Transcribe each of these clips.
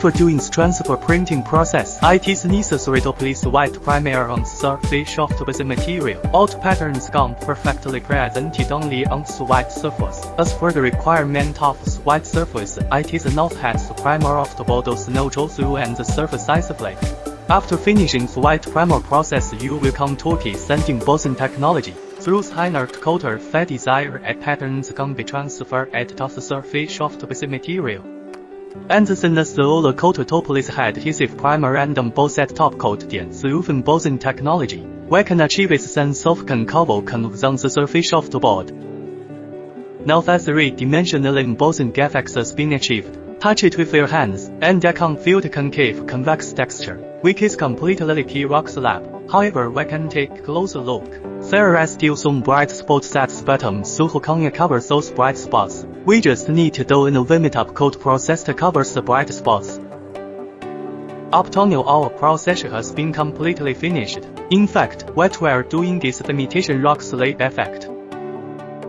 For doing transfer printing process, it is necessary to place white primer on surface of the material. All patterns can perfectly presented only on the white surface. As for the requirement of the white surface, it is not has the primer of the bottles no go through and the surface isplay. After finishing the white primer process, you will come to the sanding embossing technology. Through the inert coater, the desired patterns can be transferred to the surface of the material. And then the roller coater to place adhesive primer and embossed top coat. Through embossing technology, we can achieve a sense of concave curves on the surface of the board. Now that three-dimensional embossing effect has been achieved, touch it with your hands, and you can feel the concave convex texture, which is completely like rock slab. However, we can take a closer look. There are still some bright spots at the bottom, so who can cover those bright spots? We just need to do a warm up coat process to cover the bright spots. Up to now, our process has been completely finished. In fact, what we are doing is imitation rock slab effect.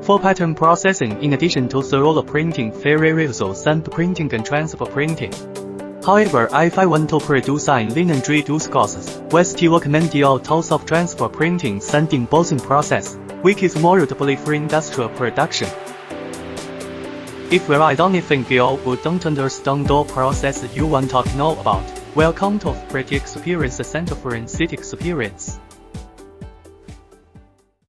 For pattern processing, in addition to the roller printing, there is also sand printing and transfer printing. However, if I want to produce in linen reduce costs, we still recommend the tools of transfer printing sand embossing process, which is more suitable for industrial production. If there is anything you don't understand the process you want to know about, welcome to PURETE Experience Center for Aesthetic Experience.